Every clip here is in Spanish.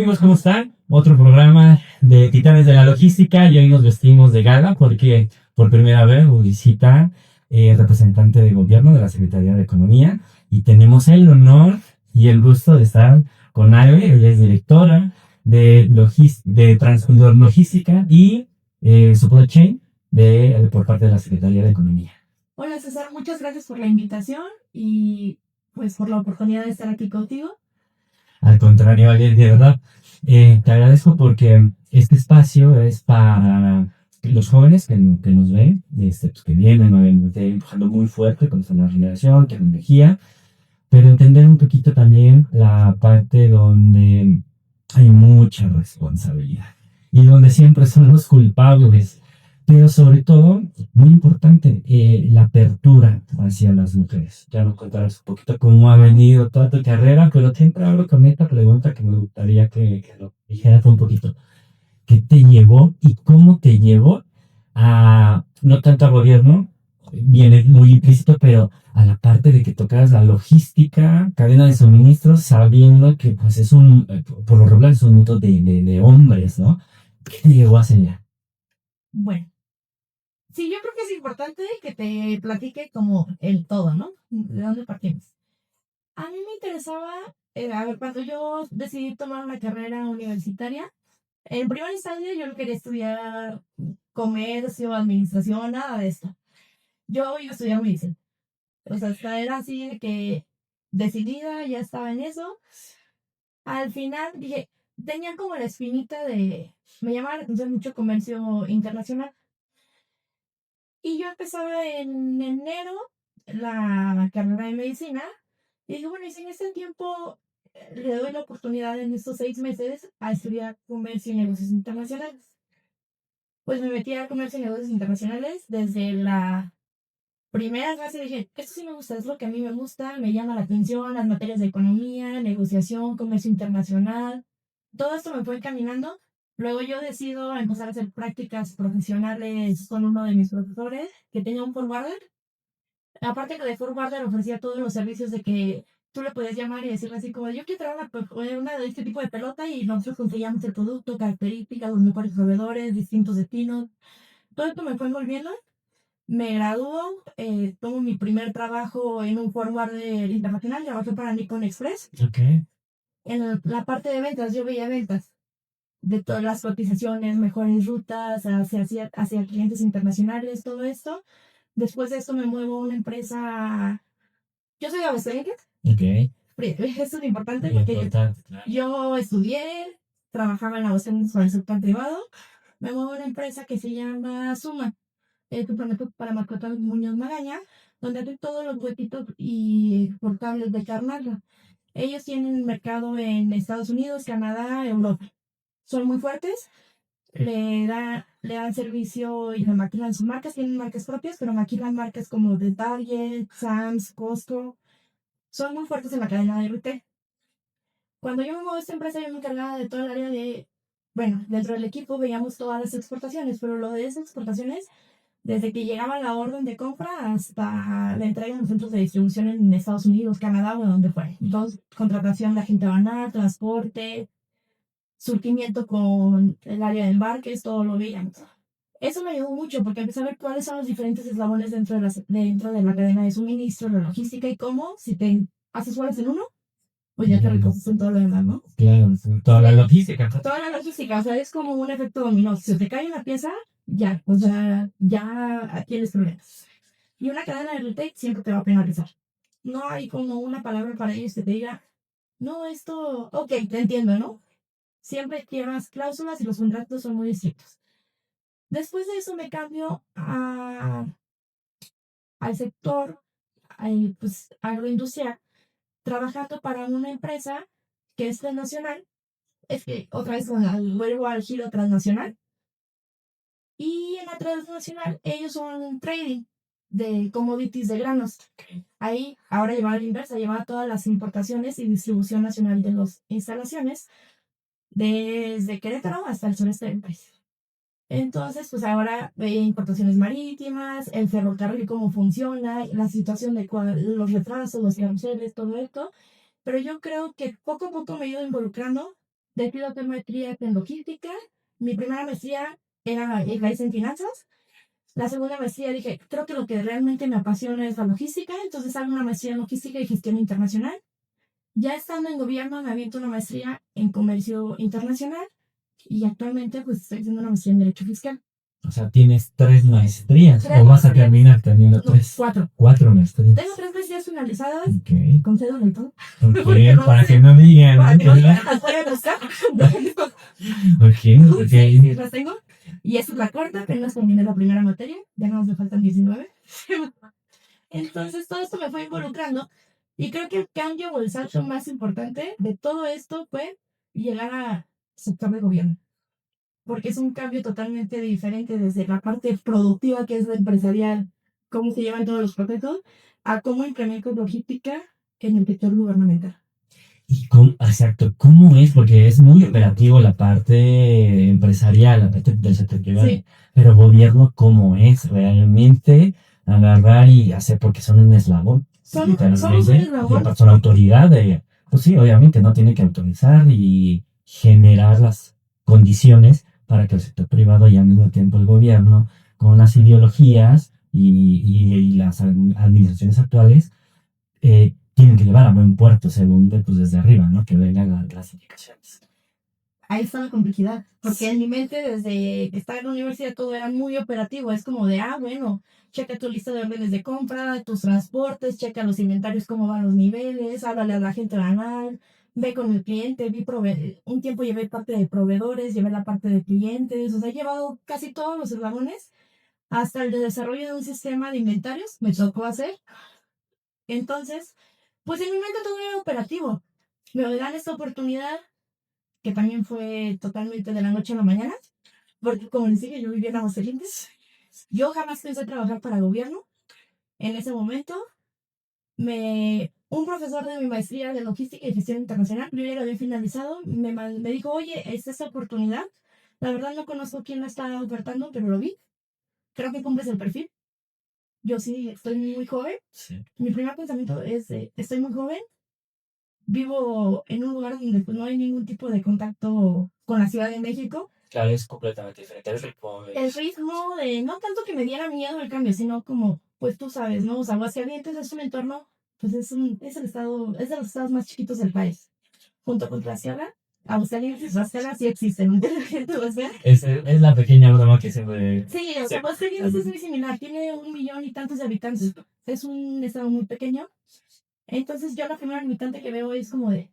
amigos, ¿cómo están? Otro programa de Titanes de la Logística y hoy nos vestimos de gala porque por primera vez nos visita representante de gobierno de la Secretaría de Economía y tenemos el honor y el gusto de estar con Aire. Ella es directora de Logística y Supply Chain por parte de la Secretaría de Economía. Hola César, muchas gracias por la invitación y pues por la oportunidad de estar aquí contigo. Al contrario, Ale, de verdad, te agradezco porque este espacio es para los jóvenes que nos ven, pues, que vienen obviamente empujando muy fuerte con esta nueva generación, tecnología, pero entender un poquito también la parte donde hay mucha responsabilidad y donde siempre son los culpables, pero sobre todo, muy importante, la apertura hacia las mujeres. Ya nos contarás un poquito cómo ha venido toda tu carrera, pero siempre hablo con esta pregunta que me gustaría que lo dijeras un poquito. ¿Qué te llevó y cómo te llevó a, no tanto al gobierno, viene muy implícito, pero a la parte de que tocas la logística, cadena de suministros, sabiendo que pues es por lo regular es un mundo de hombres, ¿no? ¿Qué te llevó a hacer allá? Bueno, sí, yo creo que es importante que te platique como el todo, ¿no? ¿De dónde partimos? A mí me interesaba, a ver, cuando yo decidí tomar una carrera universitaria, en primera instancia yo no quería estudiar comercio, administración, nada de esto. Yo iba a estudiar medicina. O sea, hasta era así de que decidida, ya estaba en eso. Al final dije, tenía como la espinita de, me llamaba la atención mucho comercio internacional. Y yo empezaba en enero la carrera de medicina. Y dije, bueno, y si en este tiempo le doy la oportunidad en estos 6 meses a estudiar comercio y negocios internacionales. Pues me metí a comercio y negocios internacionales desde la primera clase. Dije, esto sí me gusta, es lo que a mí me gusta, me llama la atención, las materias de economía, negociación, comercio internacional. Todo esto me fue encaminando. Luego yo decido empezar a hacer prácticas profesionales con uno de mis profesores que tenía un forwarder. Aparte que de forwarder ofrecía todos los servicios de que tú le podías llamar y decirle así como, yo quiero traer una de este tipo de pelota y nosotros conseguíamos el producto, características, los mejores proveedores, distintos destinos. Todo esto me fue envolviendo. Me gradúo, tomo mi primer trabajo en un forwarder internacional, trabajé para Nippon Express. Ok. En la parte de ventas, yo veía ventas de todas las cotizaciones, mejores rutas hacia clientes internacionales, todo esto. Después de esto me muevo a una empresa. Yo soy abesénica. Ok. Esto es importante Muy porque importante, claro. yo estudié, trabajaba en la docente con el sector privado. Me muevo a una empresa que se llama Suma, suplemento para mascotas Muñoz Magaña, donde hacen todos los huequitos y exportables de carnaza. Ellos tienen mercado en Estados Unidos, Canadá, Europa. Son muy fuertes, le dan servicio y le maquilan sus marcas, tienen marcas propias, pero maquilan marcas como The Target, Sam's, Costco. Son muy fuertes en la cadena de retail. Cuando yo me muevo a esta empresa, yo me encargaba de todo el área de, bueno, dentro del equipo veíamos todas las exportaciones, pero lo de esas exportaciones, desde que llegaba la orden de compra hasta la entrega en los centros de distribución en Estados Unidos, Canadá o donde fuera. Entonces, contratación de agente aduanal, transporte, surtimiento con el área de embarques, todo lo veíamos. Eso me ayudó mucho porque empecé a ver cuáles son los diferentes eslabones dentro de la cadena de suministro, la logística y cómo, si te haces horas en uno, pues ya te recoges en todo lo demás, ¿no? Claro, toda la logística. Toda la logística, o sea, es como un efecto dominó. Si se te cae una pieza, ya, o sea, ya tienes problemas. Y una cadena de retail siempre te va a penalizar. No hay como una palabra para ellos que te diga, no, esto, ok, te entiendo, ¿no? Siempre llevas cláusulas y los contratos son muy estrictos. Después de eso me cambio al sector pues, agroindustrial, trabajando para una empresa que es transnacional. Es que otra vez vuelvo al giro transnacional. Y en la transnacional, ellos son trading de commodities de granos. Ahí, ahora lleva a la inversa, lleva todas las importaciones y distribución nacional de las instalaciones, desde Querétaro hasta el sureste del país. Entonces, pues ahora importaciones marítimas, el ferrocarril, cómo funciona, la situación de los retrasos, los aranceles, todo esto. Pero yo creo que poco a poco me he ido involucrando decido hacer maestría en logística. Mi primera maestría era en finanzas. La segunda maestría dije, creo que lo que realmente me apasiona es la logística, entonces hago una maestría en logística y gestión internacional. Ya estando en gobierno, me aviento una maestría en comercio internacional y actualmente pues estoy haciendo una maestría en derecho fiscal. O sea, tienes 3 maestrías. Tres ¿O vas a maestrías. terminar teniendo No, 3? cuatro. 4 maestrías. Tengo 3 maestrías finalizadas Ok. con cédula y todo. Ok, para que no digan. Para que no ¿verdad? las voy a buscar. Ok, Sí, sí, ok. las tengo. Y esa es la cuarta, apenas terminé la primera materia, ya no me faltan 19. Entonces todo esto me fue involucrando y creo que el cambio o el salto más importante de todo esto fue llegar a sector de gobierno, porque es un cambio totalmente diferente desde la parte productiva que es la empresarial, cómo se llevan todos los procesos, a cómo implemento logística en el sector gubernamental. ¿Y cómo, exacto, cómo es? Porque es muy operativo la parte empresarial, la parte del sector privado. Sí, Pero gobierno, ¿cómo es realmente agarrar y hacer? Porque son un eslabón, somos un literalmente. Y eslabón. aparte son autoridad de, pues sí, obviamente, ¿no? Tiene que autorizar y generar las condiciones para que el sector privado y al mismo tiempo el gobierno, con las ideologías y las administraciones actuales, tienen que llevar a buen puerto según pues, desde arriba, ¿no? Que vengan las indicaciones. Ahí está la complejidad, porque en mi mente desde que estaba en la universidad todo era muy operativo, es como de, bueno, checa tu lista de órdenes de compra, tus transportes, checa los inventarios, cómo van los niveles, háblale a la gente banal, ve con el cliente, un tiempo llevé parte de proveedores, llevé la parte de clientes, o sea, he llevado casi todos los eslabones, hasta el de desarrollo de un sistema de inventarios, me tocó hacer. Entonces, pues en mi mente todo era operativo. Me dan esta oportunidad que también fue totalmente de la noche a la mañana, porque como les dije, yo vivía en Aguascalientes. Yo jamás pensé trabajar para gobierno. En ese momento, un profesor de mi maestría de logística y gestión internacional, yo ya lo había finalizado, me dijo, oye, es esta oportunidad. La verdad no conozco quién la está ofertando, pero lo vi. Creo que cumples el perfil. Yo sí, estoy muy joven. Sí. Mi primer pensamiento es, estoy muy joven, vivo en un lugar donde pues, no hay ningún tipo de contacto con la Ciudad de México. Claro, es completamente diferente. El ritmo de, no tanto que me diera miedo el cambio, sino como, pues tú sabes, ¿no? O sea, Aguascalientes es un entorno, pues es el estado, es de los estados más chiquitos del país. Junto con Tlaxcala, Aguascalientes y Tlaxcala sí existen, ¿no? Es la pequeña broma que se me... Sí, o sea, Aguascalientes es muy similar, tiene 1 millón y tantos de habitantes. Es un estado muy pequeño. Entonces yo la primera limitante que veo es como de,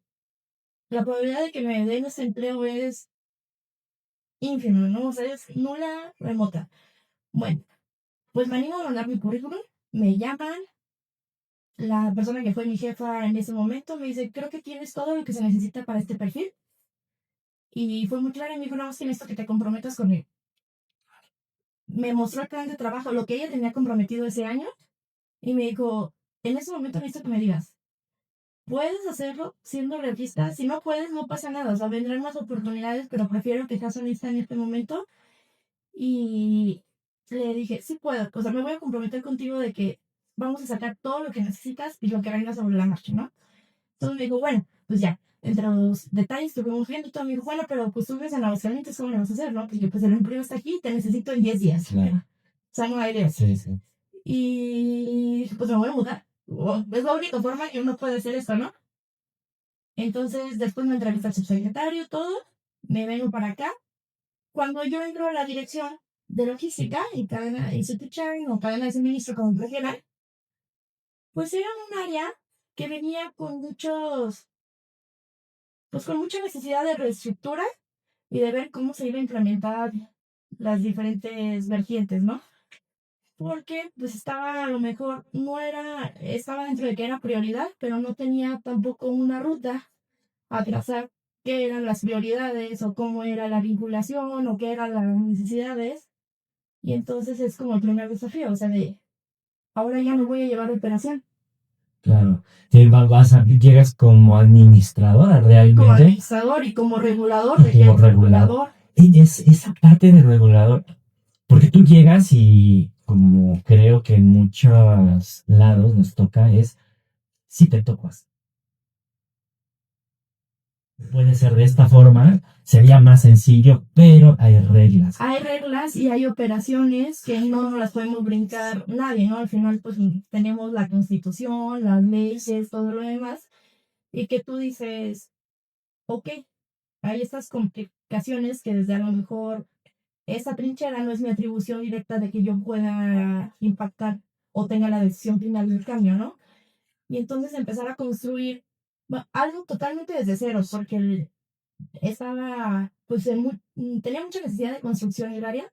la probabilidad de que me den ese empleo es ínfima, ¿no? O sea, es nula, remota. Bueno, pues me animo a mandar mi currículum, me llaman, la persona que fue mi jefa en ese momento me dice, creo que tienes todo lo que se necesita para este perfil. Y fue muy clara y me dijo, no, más que necesito que te comprometas con él. Me mostró el plan de trabajo, lo que ella tenía comprometido ese año, y me dijo, en ese momento necesito que me digas, puedes hacerlo siendo realista, si no puedes, no pasa nada, o sea, vendrán más oportunidades, pero prefiero que seas honesta en este momento. Y le dije, sí puedo, o sea, me voy a comprometer contigo de que vamos a sacar todo lo que necesitas y lo que venga sobre la marcha, ¿no? Entonces me dijo, bueno, pues ya, entre los detalles que fuimos viendo, todo me dijo, bueno, pero pues tú vives en Aguascalientes, ¿cómo le vas a hacer, no? Porque pues el empleo está aquí, te necesito en 10 días. Claro. O sea, no hay de eso. Sí, sí. Y dije, pues me voy a mudar. Es la única forma que uno puede hacer esto, ¿no? Entonces, después me entrevista al subsecretario, todo, me vengo para acá. Cuando yo entro a la dirección de logística y cadena y supply chain o cadena de suministro como regional, pues era un área que venía con pues con mucha necesidad de reestructura y de ver cómo se iba a implementar las diferentes vertientes, ¿no? Porque pues estaba a lo mejor, estaba dentro de que era prioridad, pero no tenía tampoco una ruta a trazar qué eran las prioridades o cómo era la vinculación o qué eran las necesidades. Y entonces es como el primer desafío, o sea, de ahora ya no voy a llevar operación. Claro. Llegas como administradora Como realmente. administrador y como regulador, Y como regulador. Es esa parte de regulador. Porque tú llegas y como creo que en muchos lados nos toca es si te tocas. puede ser de esta forma, sería más sencillo, pero hay reglas. Hay reglas y hay operaciones que no nos las podemos brincar nadie, ¿no? Al final, pues tenemos la constitución, las leyes, todo lo demás, y que tú dices, ok, hay estas complicaciones que desde a lo mejor esa trinchera no es mi atribución directa de que yo pueda impactar o tenga la decisión final del cambio, ¿no? Y entonces empezar a construir algo totalmente desde cero, porque estaba, pues, tenía mucha necesidad de construcción agraria.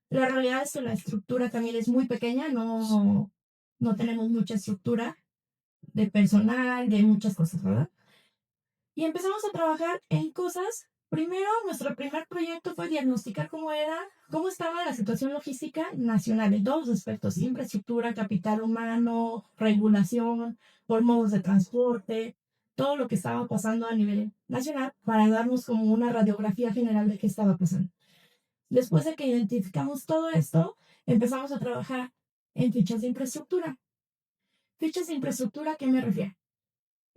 La realidad es que la estructura también es muy pequeña, no tenemos mucha estructura de personal, de muchas cosas, ¿verdad? Y empezamos a trabajar en cosas. Primero, nuestro primer proyecto fue diagnosticar cómo estaba la situación logística nacional en todos los aspectos: infraestructura, capital humano, regulación, por modos de transporte, todo lo que estaba pasando a nivel nacional, para darnos como una radiografía general de qué estaba pasando. Después de que identificamos todo esto, empezamos a trabajar en fichas de infraestructura. Fichas de infraestructura, ¿a qué me refiero?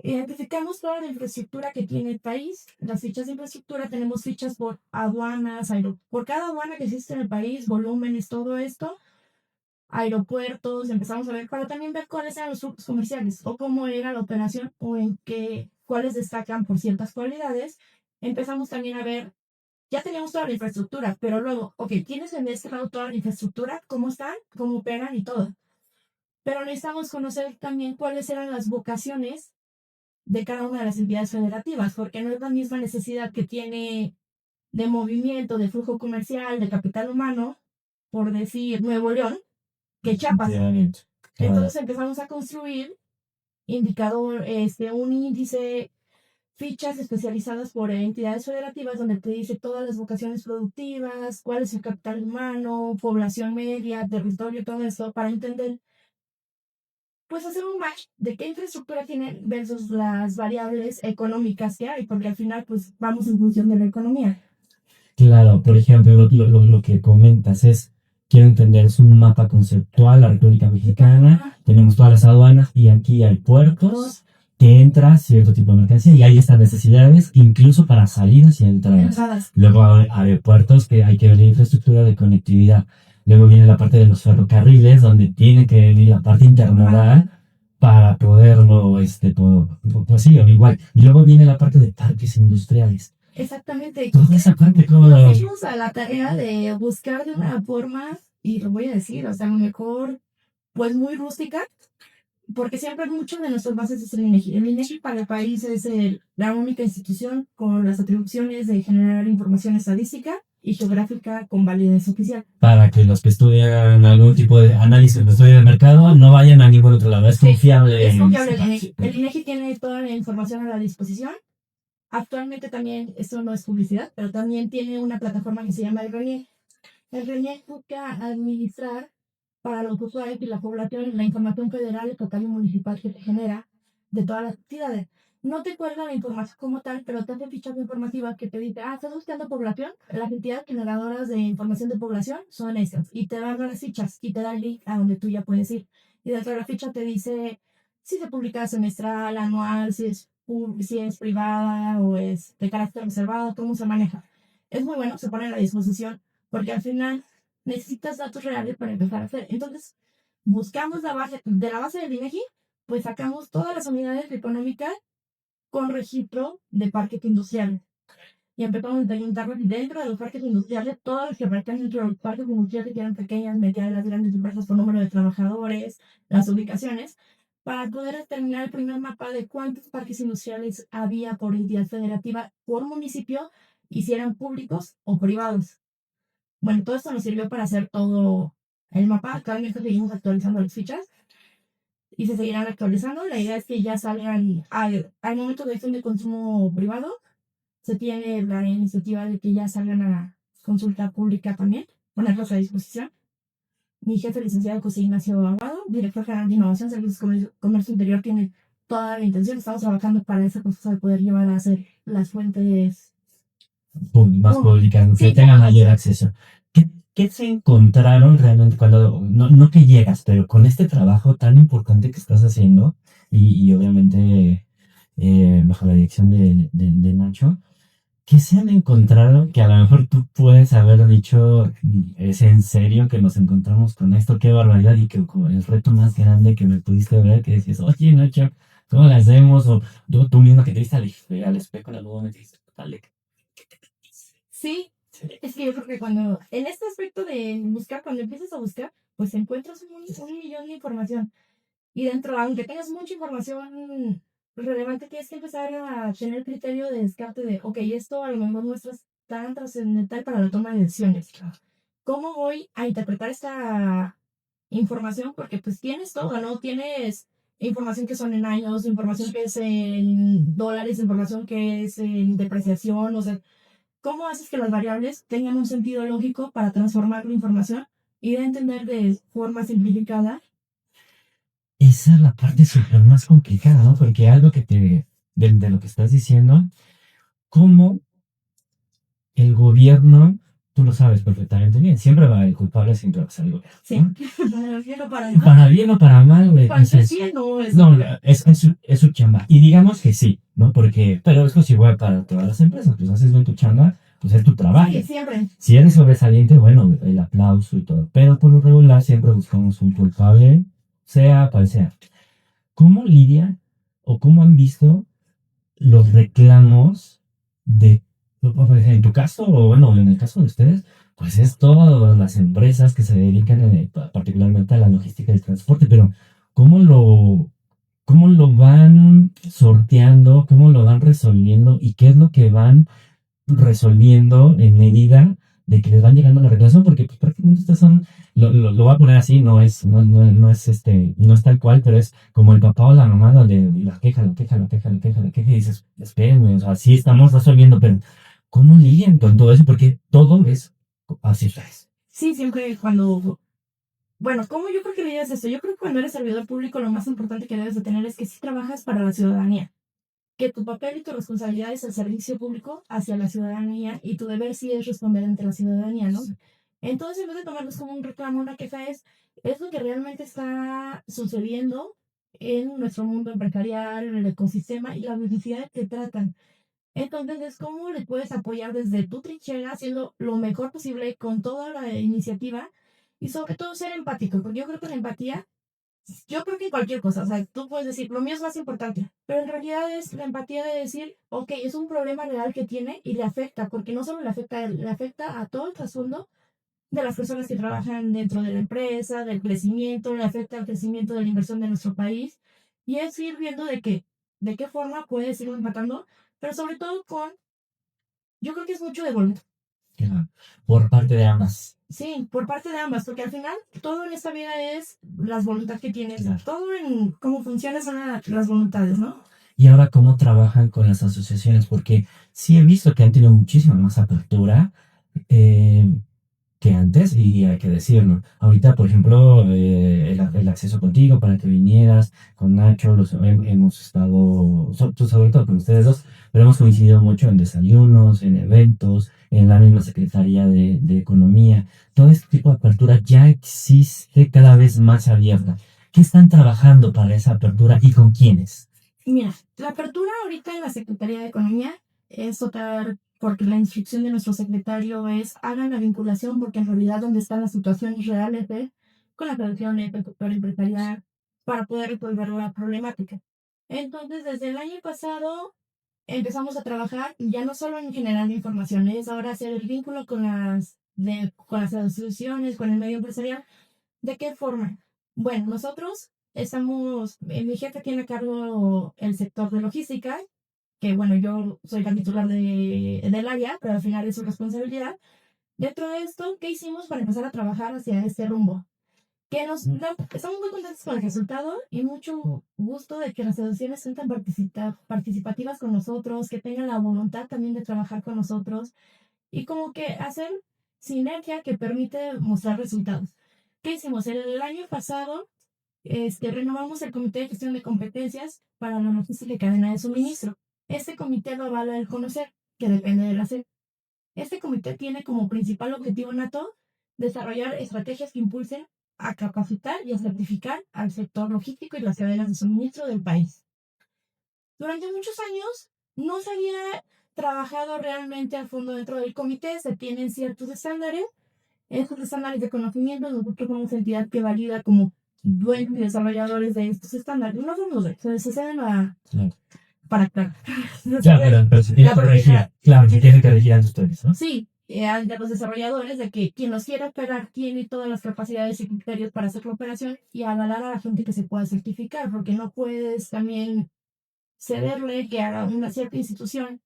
Identificamos toda la infraestructura que tiene el país. Las fichas de infraestructura, tenemos fichas por aduanas, por cada aduana que existe en el país, volúmenes, todo esto, aeropuertos. Empezamos a ver para también ver cuáles eran los flujos comerciales o cómo era la operación o cuáles destacan por ciertas cualidades. Empezamos también a ver, ya teníamos toda la infraestructura, pero luego, ok, tienes en este lado toda la infraestructura, cómo están, cómo operan y todo. Pero necesitamos conocer también cuáles eran las vocaciones de cada una de las entidades federativas, porque no es la misma necesidad que tiene de movimiento, de flujo comercial, de capital humano, por decir Nuevo León, que Chiapas. Entonces empezamos a construir un índice, fichas especializadas por entidades federativas, donde te dice todas las vocaciones productivas, cuál es el capital humano, población media, territorio, todo eso, para entender, pues hacer un match de qué infraestructura tiene versus las variables económicas que hay, porque al final pues vamos en función de la economía. Claro, por ejemplo, lo que comentas es, quiero entender, es un mapa conceptual, la República Mexicana, tenemos todas las aduanas y aquí hay puertos que entra cierto tipo de mercancía y hay estas necesidades incluso para salidas y entradas. Luego hay puertos que hay que ver la infraestructura de conectividad. Luego viene la parte de los ferrocarriles, donde tiene que venir la parte intermodal para poderlo, pues sí, igual. Y luego viene la parte de parques industriales. Exactamente. Toda esa parte, ¿cómo nos fuimos a la tarea de buscar de una forma, y lo voy a decir, o sea, a lo mejor, pues muy rústica, porque siempre muchas de nuestras bases es el INEGI. El INEGI para el país es la única institución con las atribuciones de generar información estadística y geográfica con validez oficial. Para que los que estudian algún tipo de análisis, los estudios de mercado, no vayan a ningún otro lado. Es confiable. Es confiable el INEGI. El INEGI tiene toda la información a la disposición. Actualmente también, esto no es publicidad, pero también tiene una plataforma que se llama el RENIEC. El RENIEC busca administrar para los usuarios y la población la información federal, estatal y municipal que se genera de todas las entidades. No te cuelga la información como tal, pero te hace fichas informativas que te dice, estás buscando población, las entidades generadoras de información de población son estas, y te dan las fichas y te da el link a donde tú ya puedes ir. Y dentro de la ficha te dice si se publica semestral, anual, si es privada o es de carácter reservado, cómo se maneja. Es muy bueno, se pone a la disposición, porque al final necesitas datos reales para empezar a hacer. Entonces, buscamos la base del INEGI, pues sacamos todas las unidades económicas con registro de parques industriales. Y empezamos a implementarlos dentro de los parques industriales, todos los que aparecen dentro de los parques industriales, que eran pequeñas, medianas, grandes empresas por número de trabajadores, las ubicaciones, para poder determinar el primer mapa de cuántos parques industriales había por entidad federativa, por municipio, y si eran públicos o privados. Bueno, todo esto nos sirvió para hacer todo el mapa. Cada mes seguimos actualizando las fichas y se seguirán actualizando. La idea es que ya salgan al momento de fin de consumo privado. Se tiene la iniciativa de que ya salgan a consulta pública también, ponerlos a disposición. Mi jefe, licenciado José Ignacio Aguado, director general de Innovación, Servicios Comercio Interior, tiene toda la intención. Estamos trabajando para ese proceso de poder llevar a hacer las fuentes más públicas, que tengan mayor acceso. ¿Qué se encontraron realmente cuando, no que llegas, pero con este trabajo tan importante que estás haciendo y obviamente bajo la dirección de Nacho, que se han encontrado que a lo mejor tú puedes haber dicho, es en serio que nos encontramos con esto, qué barbaridad, y que como el reto más grande que me pudiste ver, que decías, oye, Nacho, ¿cómo lo hacemos? O tú mismo que te viste al espejo en algún momento y dices, dale. Sí, es que yo creo que cuando, en este aspecto de buscar, cuando empiezas a buscar, pues encuentras un millón de información. Y dentro, aunque tengas mucha información relevante, tienes que empezar a tener criterio de descarte de, ok, esto a lo mejor no es tan trascendental para la toma de decisiones. ¿Cómo voy a interpretar esta información? Porque pues tienes todo, ¿no? Tienes información que son en años, información que es en dólares, información que es en depreciación, o sea, ¿cómo haces que las variables tengan un sentido lógico para transformar la información y de entender de forma simplificada? Esa es la parte súper más complicada, ¿no? Porque algo de lo que estás diciendo, cómo el gobierno, tú lo sabes perfectamente bien, siempre va, el culpable siempre va a ser el gobierno. Sí, ¿No? para bien o para mal. Para bien o para mal, güey. Cuando es Entonces, bien, no es. no, es su chamba. Y digamos que sí, ¿no? Porque, pero eso es igual para todas las empresas. Pues haces bien tu chamba, pues es tu trabajo. Sí, siempre. Si eres sobresaliente, bueno, el aplauso y todo. Pero por lo regular siempre buscamos un culpable, sea cual sea. ¿Cómo lidia o cómo han visto los reclamos de, en tu caso, o bueno, en el caso de ustedes, pues es todas las empresas que se dedican particularmente a la logística del transporte, pero ¿cómo cómo lo van sorteando, cómo lo van resolviendo y qué es lo que van resolviendo en medida de que les van llegando la reclamación? Porque pues prácticamente ustedes son, lo voy a poner así, no es no es tal cual, pero es como el papá o la mamá donde la queja, y dices, espérenme, o sea, sí estamos resolviendo, pero ¿cómo lidian con todo eso? Porque todo es así es. Sí, siempre cuando. Bueno, ¿cómo yo creo que lidias esto? Yo creo que cuando eres servidor público, lo más importante que debes de tener es que sí trabajas para la ciudadanía. Que tu papel y tu responsabilidad es el servicio público hacia la ciudadanía y tu deber sí es responder ante la ciudadanía, ¿no? Entonces, en vez de tomarlos como un reclamo, una queja, es lo que realmente está sucediendo en nuestro mundo empresarial, en el ecosistema y las necesidades que tratan. Entonces, es cómo le puedes apoyar desde tu trinchera, haciendo lo mejor posible con toda la iniciativa y sobre todo ser empático, porque yo creo que la empatía, yo creo que en cualquier cosa, o sea, tú puedes decir, lo mío es más importante, pero en realidad es la empatía de decir, ok, es un problema real que tiene y le afecta, porque no solo le afecta a él, le afecta a todo el trasfondo de las personas que trabajan dentro de la empresa, del crecimiento, le afecta al crecimiento de la inversión de nuestro país, y es ir viendo de qué forma puedes ir empatando, pero sobre todo yo creo que es mucho de voluntad. Por parte de ambas. Sí, por parte de ambas, porque al final todo en esta vida es las voluntades que tienes, Claro. todo en cómo funcionan son las voluntades, ¿no? Y ahora, ¿cómo trabajan con las asociaciones? Porque sí he visto que han tenido muchísima más apertura. eh, que antes, y hay que decirlo. Ahorita, por ejemplo, el acceso contigo para que vinieras, con Nacho, hemos estado, tú sobre todo con ustedes dos, pero hemos coincidido mucho en desayunos, en eventos, en la misma Secretaría de Economía. Todo este tipo de apertura ya existe cada vez más abierta. ¿Qué están trabajando para esa apertura y con quiénes? Mira, la apertura ahorita en la Secretaría de Economía es total, porque la instrucción de nuestro secretario es hagan la vinculación, porque en realidad donde están las situaciones reales con la producción del sector empresarial para poder resolver la problemática. Entonces, desde el año pasado empezamos a trabajar ya no solo en generar información, es ahora hacer el vínculo con las asociaciones, con el medio empresarial. ¿De qué forma? Bueno, nosotros mi jefe tiene a cargo el sector de logística, que bueno, yo soy la titular del área, pero al final es su responsabilidad. Dentro de esto, ¿qué hicimos para empezar a trabajar hacia este rumbo? Estamos muy contentos con el resultado y mucho gusto de que las asociaciones sean tan participativas con nosotros, que tengan la voluntad también de trabajar con nosotros y como que hacer sinergia que permite mostrar resultados. ¿Qué hicimos? El año pasado renovamos el Comité de Gestión de Competencias para la logística y cadena de suministro. Este comité lo avala el CONOCER, que depende de la SEP. Este comité tiene como principal objetivo nato desarrollar estrategias que impulsen a capacitar y a certificar al sector logístico y las cadenas de suministro del país. durante muchos años no se había trabajado realmente a fondo dentro del comité, se tienen ciertos estándares, esos estándares de conocimiento, nosotros somos entidad que valida como dueños y desarrolladores de estos estándares, no somos se ceden a, Claro. para aclarar. Claro, pero se tiene que regir, claro, se tiene que regir ante ustedes, ¿no? Sí, ante los desarrolladores de que quien los quiera operar tiene todas las capacidades y criterios para hacer la operación y avalar a la gente que se pueda certificar, porque no puedes también cederle que a una cierta institución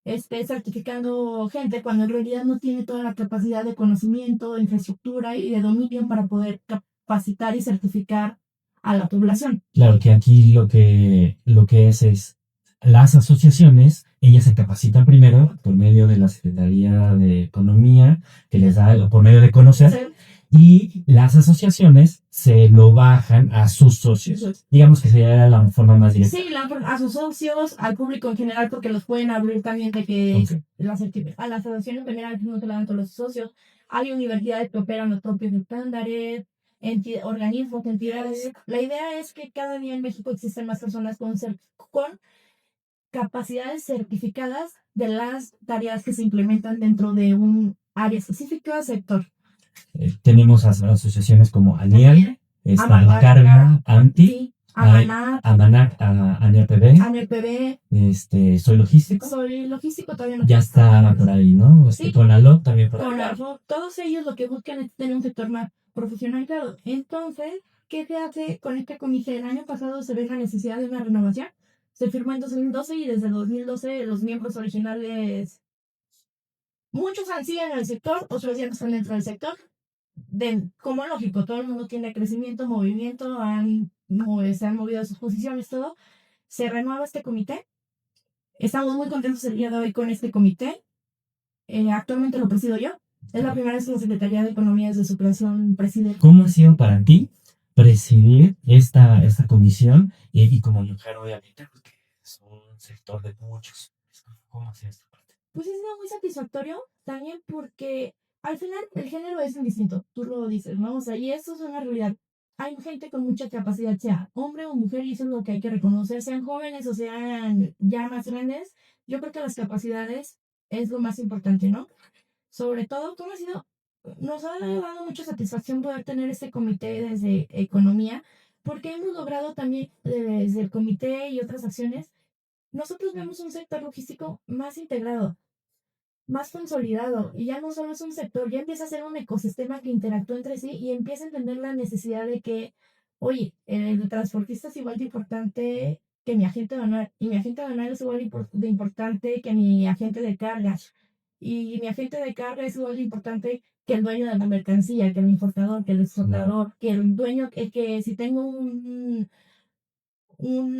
esté certificando gente cuando en realidad no tiene toda la capacidad de conocimiento, de infraestructura y de dominio para poder capacitar y certificar a la población. Claro que aquí lo que es las asociaciones, ellas se capacitan primero por medio de la Secretaría de Economía, que les da por medio de conocer, y las asociaciones se lo bajan a sus socios. Digamos que sería la forma más directa. Sí, a sus socios, al público en general, porque los pueden abrir también de que a las asociaciones en general no se la dan todos los socios. Hay universidades que operan los propios estándares, organismos, entidades. La idea es que cada día en México existen más personas con capacidades certificadas de las tareas que se implementan dentro de un área específica, sector. Tenemos asociaciones como ANIAL, Carga, ANTI, sí, Amanac, ANEPB, Soy Logístico. Soy Logístico todavía no. Ya está por ahí, ¿no? Sí. Conalop también por ahí. Conalop, todos ellos lo que buscan es tener un sector más profesionalizado. Entonces, ¿qué se hace con este comité? El año pasado se ve la necesidad de una renovación. Se firmó en 2012 y desde 2012 los miembros originales, muchos han sido en el sector, otros ya no están dentro del sector. Como lógico, todo el mundo tiene crecimiento, movimiento, se han movido sus posiciones, todo. Se renueva este comité. Estamos muy contentos el día de hoy con este comité. Actualmente lo presido yo. Es la primera vez que la Secretaría de Economía desde su creación preside. ¿Cómo ha sido para ti presidir esta comisión y como mujer, obviamente, porque es un sector de muchos? ¿Cómo ha sido esta parte? Pues ha sido muy satisfactorio también porque al final el género es indistinto, tú lo dices, ¿no? O sea, y eso es una realidad. Hay gente con mucha capacidad, sea hombre o mujer, y eso es lo que hay que reconocer, sean jóvenes o sean ya más grandes. Yo creo que las capacidades es lo más importante, ¿no? Sobre todo, nos ha dado mucha satisfacción poder tener este comité desde Economía, porque hemos logrado también desde el comité y otras acciones, nosotros vemos un sector logístico más integrado, más consolidado, y ya no solo es un sector, ya empieza a ser un ecosistema que interactúa entre sí y empieza a entender la necesidad de que, oye, el transportista es igual de importante que mi agente aduanal, y mi agente aduanal es igual de importante que mi agente de carga, y mi agente de carga es igual de importante que el dueño de la mercancía, que el importador, que el exportador, que el dueño, que si tengo un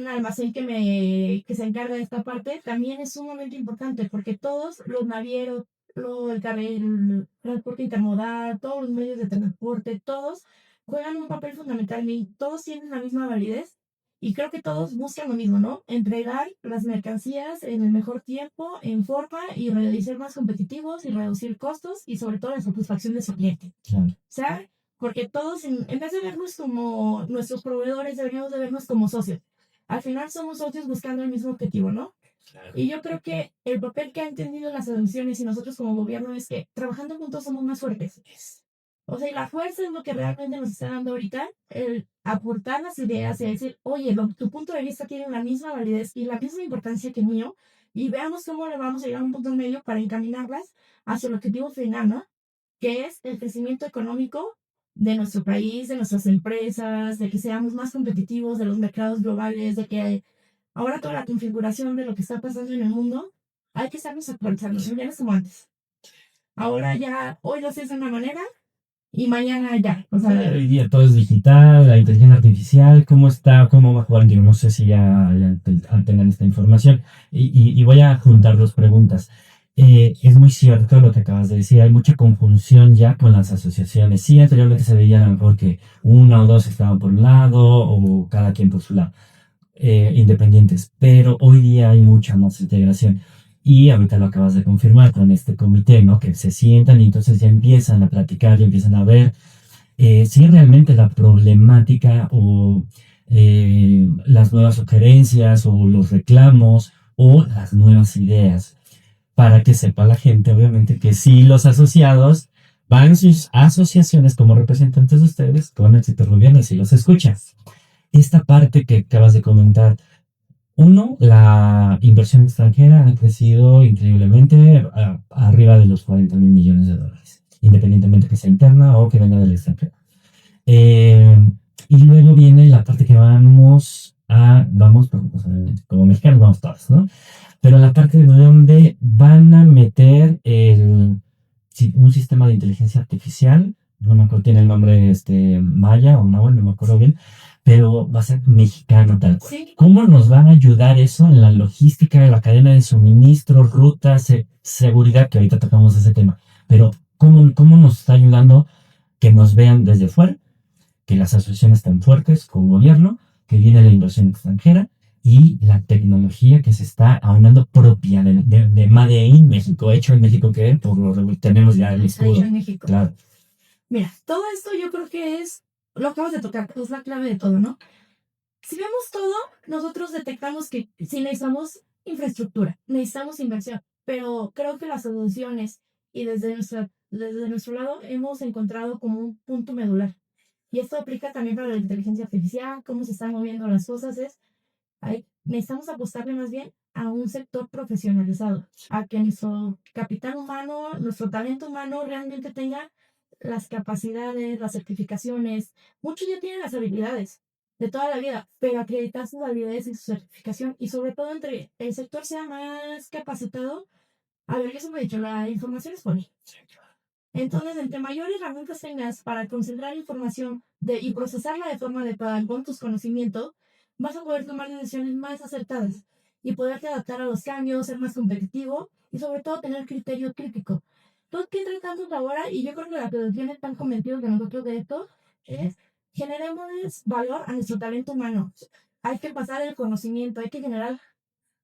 almacén que se encarga de esta parte, también es sumamente importante, porque todos los navieros, el transporte intermodal, todos los medios de transporte, todos juegan un papel fundamental y todos tienen la misma validez. Y creo que todos buscan lo mismo, ¿no? Entregar las mercancías en el mejor tiempo, en forma, y ser más competitivos y reducir costos y sobre todo la satisfacción de su cliente. Claro. O sea, porque todos, en vez de vernos como nuestros proveedores, deberíamos de vernos como socios. Al final somos socios buscando el mismo objetivo, ¿no? Claro. Y yo creo que el papel que han tenido las asociaciones y nosotros como gobierno es que trabajando juntos somos más fuertes. O sea, y la fuerza es lo que realmente nos está dando ahorita, el aportar las ideas y decir, oye, tu punto de vista tiene la misma validez y la misma importancia que el mío, y veamos cómo le vamos a llegar a un punto medio para encaminarlas hacia el objetivo final, ¿no? Que es el crecimiento económico de nuestro país, de nuestras empresas, de que seamos más competitivos, de los mercados globales, de que ahora toda la configuración de lo que está pasando en el mundo, hay que estarnos actualizando, ya no es como antes. Ahora ya, hoy lo haces de una manera y mañana ya. O sea, hoy día todo es digital, la inteligencia artificial, ¿cómo va a jugar? No sé si ya tengan esta información. Y voy a juntar dos preguntas. Es muy cierto lo que acabas de decir, hay mucha confusión ya con las asociaciones. Sí, anteriormente se veía a lo mejor que una o dos estaban por un lado o cada quien por su lado, independientes, pero hoy día hay mucha más integración. Y ahorita lo acabas de confirmar con este comité, ¿no? Que se sientan y entonces ya empiezan a platicar, ya empiezan a ver si realmente la problemática o las nuevas sugerencias o los reclamos o las nuevas ideas, para que sepa la gente, obviamente, que sí los asociados van sus asociaciones como representantes de ustedes con el sector gobierno y si los escuchan. Esta parte que acabas de comentar, uno, la inversión extranjera ha crecido increíblemente arriba de los 40.000 millones de dólares, independientemente que sea interna o que venga del extranjero. Eh, y luego viene la parte que vamos, pues, obviamente, como mexicanos vamos todos, ¿no? Pero la parte de donde van a meter un sistema de inteligencia artificial, no me acuerdo, tiene el nombre Maya o Nahuatl, no me acuerdo bien, pero va a ser mexicano tal cual. Sí. ¿Cómo nos van a ayudar eso en la logística de la cadena de suministro, rutas, seguridad, que ahorita tocamos ese tema? Pero ¿cómo nos está ayudando que nos vean desde fuera, que las asociaciones están fuertes con gobierno, que viene la inversión extranjera y la tecnología que se está aunando propia de Made in México, hecho en México, que por lo regular tenemos ya el Hecho escudo? en México. Claro. Mira, todo esto yo creo que es, lo acabas de tocar, es la clave de todo, ¿no? Si vemos todo, nosotros detectamos que sí necesitamos infraestructura, necesitamos inversión, pero creo que las soluciones y desde nuestro lado hemos encontrado como un punto medular. Y esto aplica también para la inteligencia artificial, cómo se están moviendo las cosas, necesitamos apostarle más bien a un sector profesionalizado, a que nuestro capital humano, nuestro talento humano realmente tenga las capacidades, las certificaciones. Muchos ya tienen las habilidades de toda la vida, pero acreditar sus habilidades y su certificación y sobre todo entre el sector sea más capacitado. A ver, yo siempre he dicho, la información es poder. Entonces, entre mayores herramientas tengas para concentrar información y procesarla de forma adecuada con tus conocimientos, vas a poder tomar decisiones más acertadas y poderte adaptar a los cambios, ser más competitivo y sobre todo tener criterio crítico. Entonces, ¿qué tratamos ahora? Y yo creo que la producción están convencidos de nosotros de esto, es generemos valor a nuestro talento humano. Hay que pasar el conocimiento, hay que generar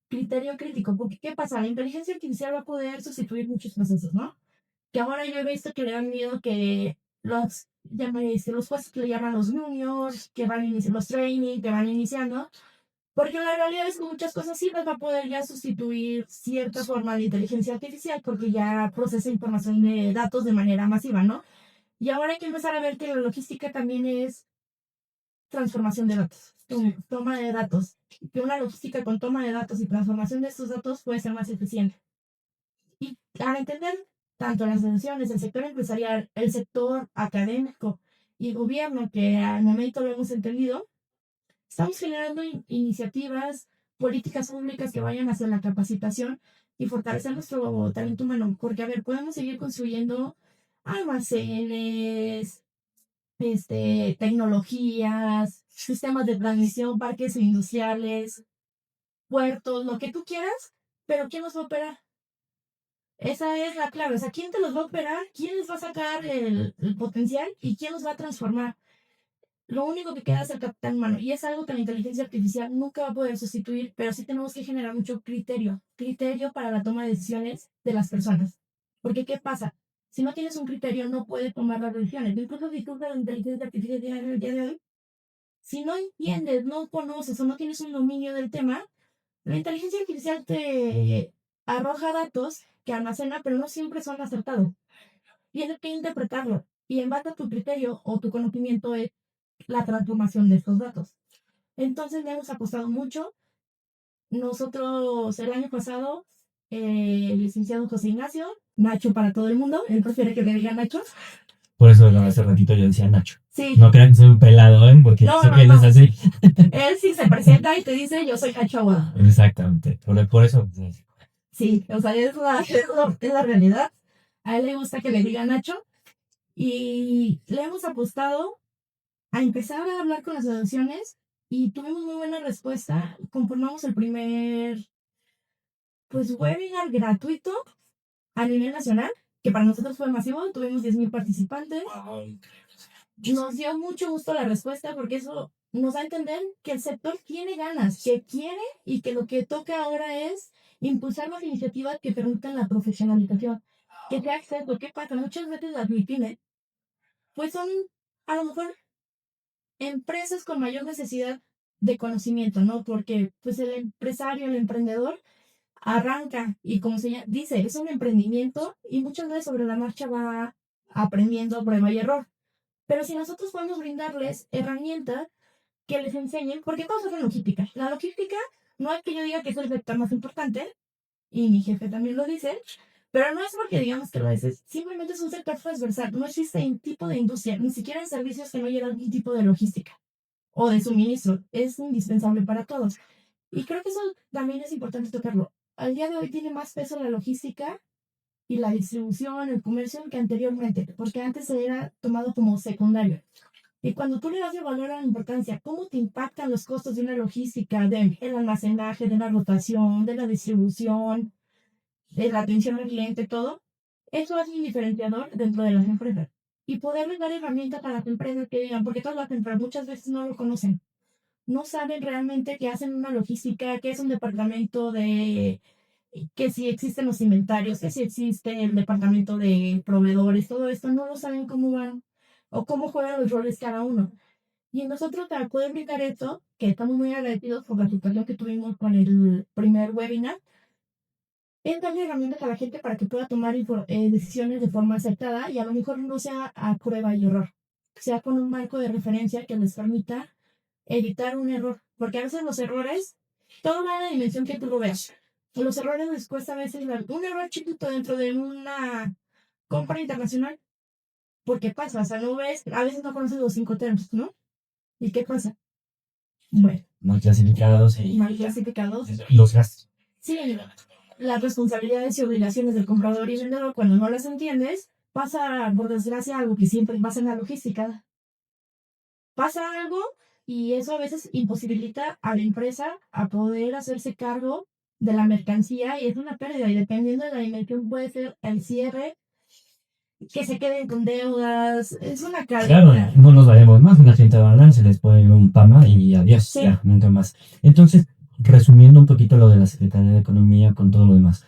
criterio crítico, porque ¿qué pasa? La inteligencia artificial va a poder sustituir muchos procesos, ¿no? Que ahora yo he visto que le dan miedo que los jueces que le llaman los juniors, que van a iniciar los training, que van iniciando, porque la realidad es que muchas cosas sí las va a poder ya sustituir cierta forma de inteligencia artificial, porque ya procesa información de datos de manera masiva, ¿no? Y ahora hay que empezar a ver que la logística también es transformación de datos, toma de datos, que una logística con toma de datos y transformación de estos datos puede ser más eficiente. Y al entender tanto las instituciones, el sector empresarial, el sector académico y el gobierno, que al momento lo hemos entendido, estamos generando iniciativas, políticas públicas que vayan hacia la capacitación y fortalecer nuestro talento humano. Porque, a ver, podemos seguir construyendo almacenes, tecnologías, sistemas de transmisión, parques industriales, puertos, lo que tú quieras, pero ¿quién los va a operar? Esa es la clave. O sea, ¿quién te los va a operar? ¿Quién les va a sacar el potencial? ¿Y quién los va a transformar? Lo único que queda es el capital humano. Y es algo que la inteligencia artificial nunca va a poder sustituir, pero sí tenemos que generar mucho criterio. Criterio para la toma de decisiones de las personas. Porque, ¿qué pasa? Si no tienes un criterio, no puedes tomar las decisiones. Incluso si tú usas la inteligencia artificial el día de hoy, si no entiendes, no conoces o no tienes un dominio del tema, la inteligencia artificial te arroja datos que almacena, pero no siempre son acertados. Tienes que interpretarlo y en base a tu criterio o tu conocimiento es la transformación de estos datos. Entonces le hemos apostado mucho. Nosotros el año pasado, el licenciado José Ignacio, Nacho para todo el mundo, él prefiere que le diga Nacho. Por eso hace ratito yo decía Nacho. Sí. No crean que soy un pelado, ¿eh? Porque No, sé no, que él no. es así. Él sí se presenta y te dice, yo soy Nacho Aguado. Exactamente. Por eso. Sí, o sea, es la realidad. A él le gusta que le diga Nacho. Y le hemos apostado a empezar a hablar con las asociaciones y tuvimos muy buena respuesta. Conformamos el primer, pues, webinar gratuito a nivel nacional, que para nosotros fue masivo. Tuvimos 10,000 participantes. Nos dio mucho gusto la respuesta porque eso nos da a entender que el sector tiene ganas, que quiere y que lo que toca ahora es impulsar las iniciativas que permitan la profesionalización. Que sea acceso. ¿Qué pasa? Muchas veces las MIPYMES, pues son a lo mejor empresas con mayor necesidad de conocimiento, ¿no? Porque pues el empresario, el emprendedor, arranca y como se dice, es un emprendimiento y muchas veces sobre la marcha va aprendiendo prueba y error. Pero si nosotros podemos brindarles herramientas que les enseñen, porque vamos a hacer logística. La logística no es que yo diga que es el sector más importante, y mi jefe también lo dice, pero no es porque digamos que lo es, simplemente es un sector transversal. No existe un tipo de industria, ni siquiera en servicios que no llevan algún tipo de logística o de suministro. Es indispensable para todos. Y creo que eso también es importante tocarlo. Al día de hoy tiene más peso la logística y la distribución, el comercio que anteriormente, porque antes se era tomado como secundario. Y cuando tú le das el valor a la importancia, cómo te impactan los costos de una logística, del almacenaje, de la rotación, de la distribución, de la atención al cliente, todo, eso es un diferenciador dentro de las empresas. Y poderles dar herramientas a las empresas que digan, porque todas las empresas muchas veces no lo conocen, no saben realmente que hacen una logística, que es un departamento de, que si existen los inventarios, que si existe el departamento de proveedores, todo esto, no lo saben cómo van o cómo juegan los roles cada uno. Y nosotros para poder brindar esto, que estamos muy agradecidos por la situación que tuvimos con el primer webinar, es darle herramientas a la gente para que pueda tomar decisiones de forma acertada y a lo mejor no sea a prueba y error, sea con un marco de referencia que les permita evitar un error, porque a veces los errores, todo va en la dimensión que tú lo veas. Los errores les cuesta a veces, un error chiquito dentro de una compra internacional, porque pasa, o sea, no ves, a veces no conoces los 5 términos, ¿no? ¿Y qué pasa? Bueno, Mal clasificados y mal clasificados. los gastos. Sí, las responsabilidades y obligaciones del comprador y vendedor, cuando no las entiendes, pasa, por desgracia, algo que siempre pasa en la logística. Pasa algo y eso a veces imposibilita a la empresa a poder hacerse cargo de la mercancía y es una pérdida. Y dependiendo de la dimensión, puede ser el cierre, que se queden con deudas. Es una Claro, cadena. no nos vayamos más, una gente banal se les pone un pama y adiós, Sí. ya, nunca más. Entonces, resumiendo un poquito lo de la Secretaría de Economía con todo lo demás,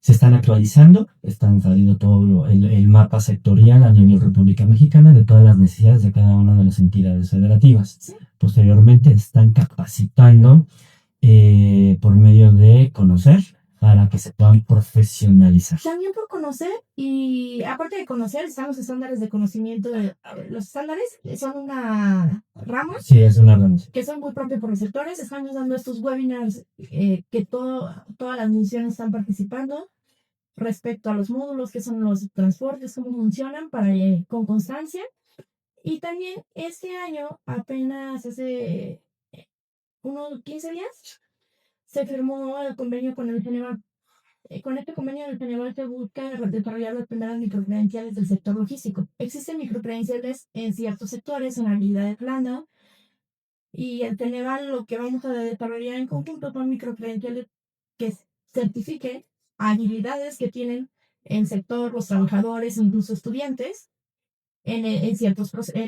se están actualizando, están saliendo todo el mapa sectorial a nivel República Mexicana de todas las necesidades de cada una de las entidades federativas. Sí. Posteriormente, están capacitando por medio de conocer para que se puedan profesionalizar. También por conocer, y aparte de conocer, están los estándares de conocimiento. Los estándares son una rama Sí, es una rama. que son muy propios por los sectores. Están usando estos webinars que todas las misiones están participando respecto a los módulos, que son los transportes, cómo funcionan para con constancia. Y también este año, apenas hace unos 15 días, se firmó el convenio con el Ceneval. Con este convenio del Ceneval se busca desarrollar las primeras microcredenciales del sector logístico. Existen microcredenciales en ciertos sectores, en habilidades blandas, y el Ceneval lo que vamos a desarrollar en conjunto son microcredenciales que certifiquen habilidades que tienen el sector, los trabajadores, incluso estudiantes, en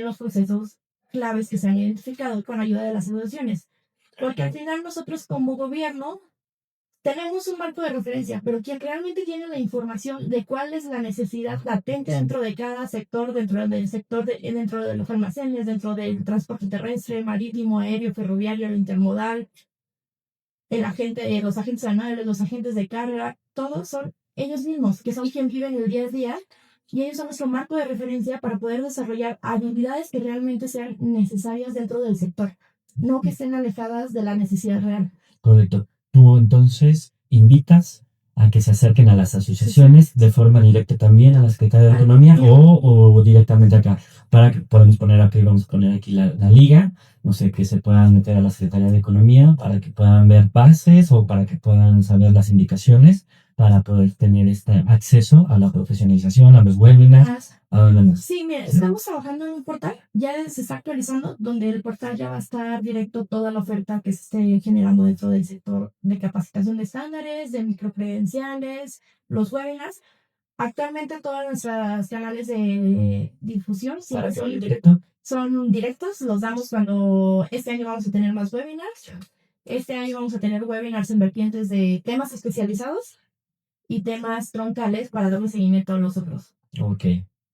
los procesos claves que se han identificado con ayuda de las asociaciones. Porque al final nosotros como gobierno tenemos un marco de referencia, pero quien realmente tiene la información de cuál es la necesidad latente dentro de cada sector, dentro de los almacenes, dentro del transporte terrestre, marítimo, aéreo, ferroviario, intermodal, los agentes anuales, los agentes de carga, todos son ellos mismos, que son quienes viven el día a día, y ellos son nuestro marco de referencia para poder desarrollar habilidades que realmente sean necesarias dentro del sector, no que estén alejadas de la necesidad real. Correcto. Tú entonces invitas a que se acerquen a las asociaciones de forma directa también a la Secretaría de Economía o directamente acá. Para que podamos poner aquí, vamos a poner aquí la liga, no sé, que se puedan meter a la Secretaría de Economía para que puedan ver bases o para que puedan saber las indicaciones para poder tener este acceso a la profesionalización, a los webinars, a los demás. Sí, mira, estamos trabajando en un portal, ya se está actualizando, donde el portal ya va a estar directo toda la oferta que se esté generando dentro del sector de capacitación de estándares, de microcredenciales, los webinars. Actualmente todos nuestros canales de difusión ¿Para que vaya directo? son directos, los damos cuando este año vamos a tener más webinars. Este año vamos a tener webinars en vertientes de temas especializados y temas troncales para darle seguimiento a los otros. Ok.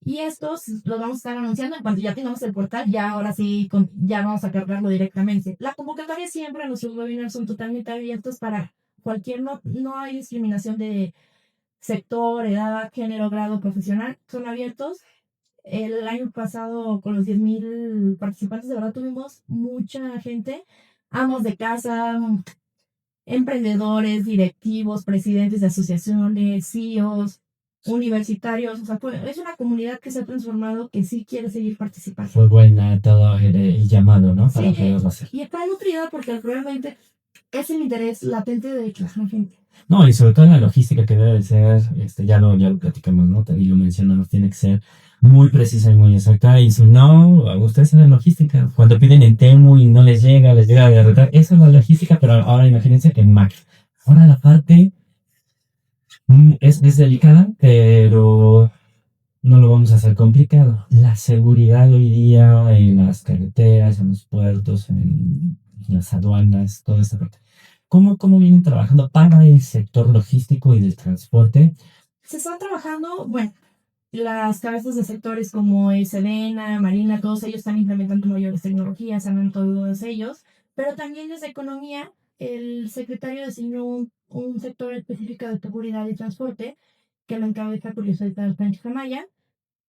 Y estos los vamos a estar anunciando en cuanto ya tengamos el portal, ya ahora sí, ya vamos a cargarlo directamente. La convocatoria siempre, nuestros webinars son totalmente abiertos para cualquier, no hay discriminación de sector, edad, género, grado profesional, son abiertos. El año pasado, con los 10,000 participantes, de verdad tuvimos mucha gente, amos de casa, emprendedores, directivos, presidentes de asociaciones, CEOs, universitarios. O sea, es una comunidad que se ha transformado, que sí quiere seguir participando. Fue buena todo el llamado, ¿no? Para Sí, poderlo hacer. y está nutrida porque realmente es el interés latente de la gente. No, y sobre todo en la logística que debe de ser, ya lo platicamos, ¿no? Y lo mencionamos, tiene que ser muy precisa y muy exacta. Y si no, ustedes en la logística, cuando piden en Temu y no les llega de retraso. Esa es la logística, pero ahora imagínense en Mac. Ahora la parte es delicada, pero no lo vamos a hacer complicado. La seguridad hoy día en las carreteras, en los puertos, en las aduanas, toda esta parte. ¿Cómo vienen trabajando para el sector logístico y del transporte? Se está trabajando, bueno, las cabezas de sectores como Sedena, Marina, todos ellos están implementando mayores tecnologías, saben todos ellos, pero también desde economía, el secretario designó un sector específico de seguridad y transporte, que lo encabeza Julio César Sánchez Amaya.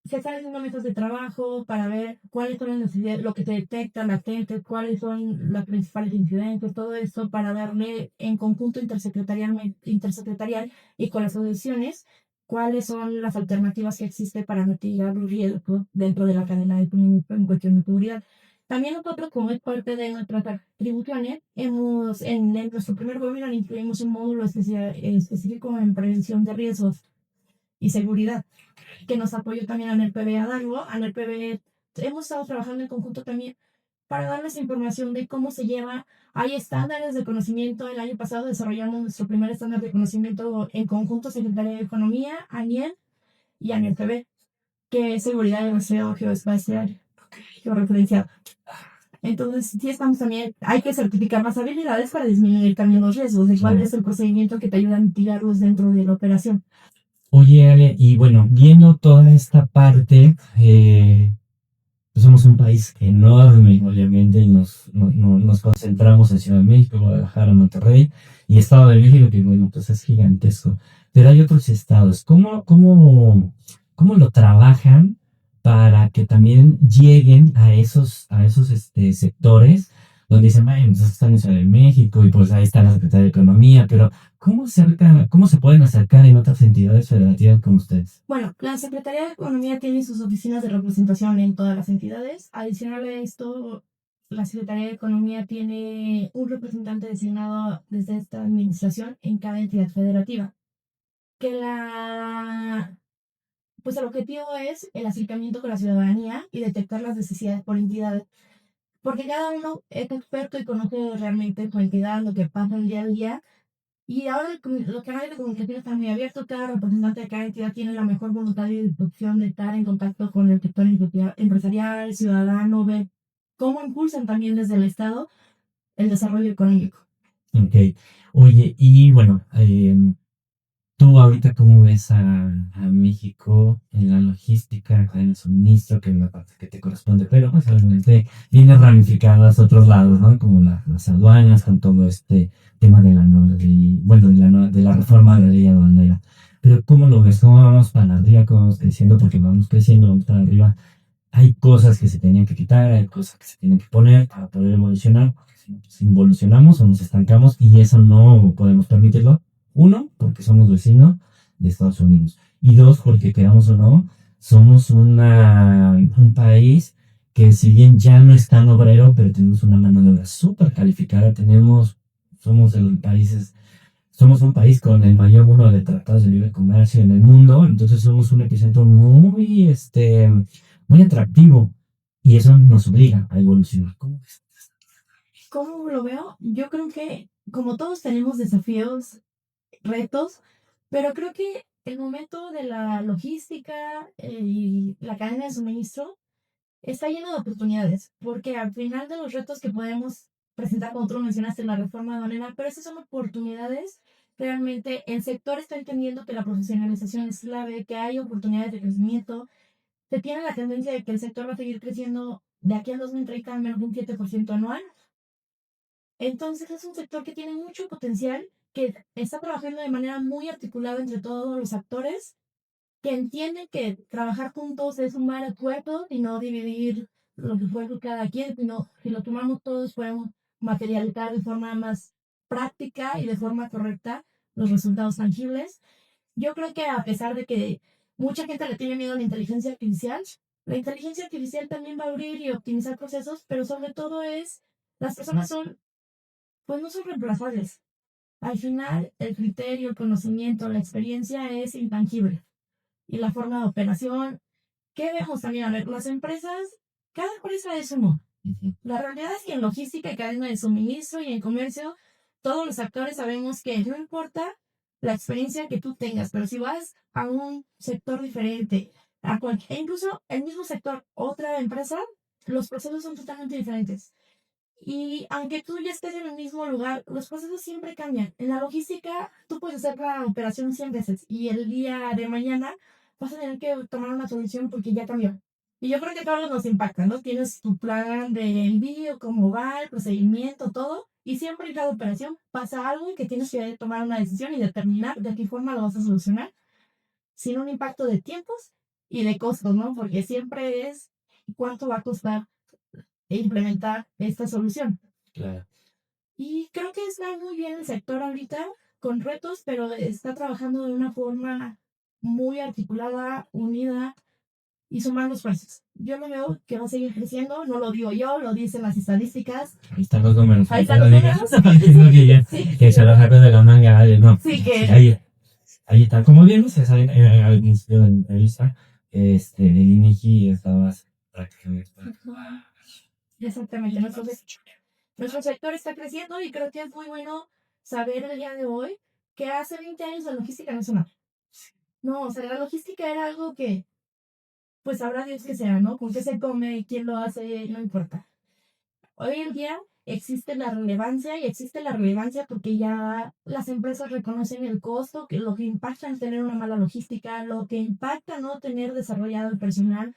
Se están haciendo mesas de trabajo para ver cuáles son las necesidades, lo que se detecta latente, cuáles son los principales incidentes, todo eso para darle en conjunto intersecretarial y con las asociaciones cuáles son las alternativas que existen para mitigar los riesgos dentro de la cadena de suministro en cuestión de seguridad. También nosotros, como es parte de nuestras atribuciones, en nuestro primer webinar incluimos un módulo específico en prevención de riesgos y seguridad, que nos apoyó también a NERPB a darlo. A NERPB hemos estado trabajando en conjunto también para darles información de cómo se lleva. Hay estándares de conocimiento. El año pasado desarrollamos nuestro primer estándar de conocimiento en conjunto, Secretaría de Economía, ANIEL y ANERPB, que es seguridad y rastreo geoespacial, georreferenciado. Entonces, sí estamos también, hay que certificar más habilidades para disminuir también los riesgos, de cuál es el procedimiento que te ayuda a mitigarlos dentro de la operación. Oye, Ale, y bueno, viendo toda esta parte, pues somos un país enorme, obviamente, y nos concentramos en Ciudad de México, Guadalajara, Monterrey y Estado de México, que bueno, pues es gigantesco. Pero hay otros estados. ¿Cómo lo trabajan para que también lleguen a esos sectores donde dicen, bueno, pues están en Ciudad de México y pues ahí está la Secretaría de Economía, pero cómo se pueden acercar en otras entidades federativas como ustedes? Bueno, la Secretaría de Economía tiene sus oficinas de representación en todas las entidades. Adicional a esto, la Secretaría de Economía tiene un representante designado desde esta administración en cada entidad federativa. Que pues el objetivo es el acercamiento con la ciudadanía y detectar las necesidades por entidades. Porque cada uno es experto y conoce realmente su entidad, lo que pasa el día a día. Y ahora los canales de comunicación están muy abiertos. Cada representante de cada entidad tiene la mejor voluntad y disposición de estar en contacto con el sector empresarial, ciudadano, ver cómo impulsan también desde el Estado el desarrollo económico. Ok. Oye, y bueno, tú ahorita cómo ves a México en la logística, en el suministro, que es la parte que te corresponde, pero pues obviamente viene ramificadas a otros lados, ¿no? Como las aduanas, con todo este tema de la nueva ley, bueno, de la reforma de la ley aduanera. Pero ¿cómo lo ves? ¿Cómo vamos para arriba? ¿Cómo vamos creciendo? Porque vamos creciendo, vamos para arriba. Hay cosas que se tenían que quitar, hay cosas que se tienen que poner para poder evolucionar, porque si involucionamos o nos estancamos y eso no podemos permitirlo. Uno, porque somos vecinos de Estados Unidos. Y dos, porque queramos o no, somos un país que si bien ya no es tan obrero, pero tenemos una mano de obra súper calificada, somos el países, somos un país con el mayor número de tratados de libre comercio en el mundo, entonces somos un epicentro muy atractivo y eso nos obliga a evolucionar. ¿Cómo ves? ¿Cómo lo veo? Yo creo que como todos tenemos desafíos, retos, pero creo que el momento de la logística y la cadena de suministro está lleno de oportunidades, porque al final de los retos que podemos presentar, como tú lo mencionaste, la reforma aduanera, pero esas son oportunidades. Realmente el sector está entendiendo que la profesionalización es clave, que hay oportunidades de crecimiento, se tiene la tendencia de que el sector va a seguir creciendo de aquí al 2030 al menos un 7% anual. Entonces es un sector que tiene mucho potencial, que está trabajando de manera muy articulada entre todos los actores, que entienden que trabajar juntos es sumar esfuerzos y no dividir los esfuerzos cada quien, sino si lo tomamos todos podemos materializar de forma más práctica y de forma correcta los resultados tangibles. Yo creo que a pesar de que mucha gente le tiene miedo a la inteligencia artificial también va a abrir y optimizar procesos, pero sobre todo las personas pues no son reemplazables. Al final, el criterio, el conocimiento, la experiencia es intangible. Y la forma de operación, ¿qué vemos también? A ver, las empresas, cada empresa es uno. La realidad es que en logística y cadena de suministro y en comercio, todos los actores sabemos que no importa la experiencia que tú tengas, pero si vas a un sector diferente, e incluso el mismo sector, otra empresa, los procesos son totalmente diferentes. Y aunque tú ya estés en el mismo lugar, los procesos siempre cambian. En la logística, tú puedes hacer la operación 100 veces y el día de mañana vas a tener que tomar una solución porque ya cambió. Y yo creo que todos nos impacta, ¿no? Tienes tu plan de envío, cómo va, el procedimiento, todo. Y siempre en cada operación pasa algo y que tienes que tomar una decisión y determinar de qué forma lo vas a solucionar sin un impacto de tiempos y de costos, ¿no? Porque siempre es cuánto va a costar implementar esta solución. Claro. Y creo que está muy bien el sector ahorita, con retos, pero está trabajando de una forma muy articulada, unida y sumando esfuerzos. Yo lo veo que va a seguir creciendo, no lo digo yo, lo dicen las estadísticas. Ahí están los números. Ahí están los números. Que se los saco de la manga, ¿vale? No. Sí, que... Ahí está. Como vimos, se sale al inicio de la entrevista, el INEGI estaba prácticamente... Exactamente, nuestro sector está creciendo y creo que es muy bueno saber el día de hoy que hace 20 años la logística no sonaba. No, o sea, la logística era algo que, pues sabrá Dios que sea, ¿no? Con qué se come, quién lo hace, no importa. Hoy en día existe la relevancia y existe la relevancia porque ya las empresas reconocen el costo, que lo que impacta en tener una mala logística, lo que impacta no tener desarrollado el personal.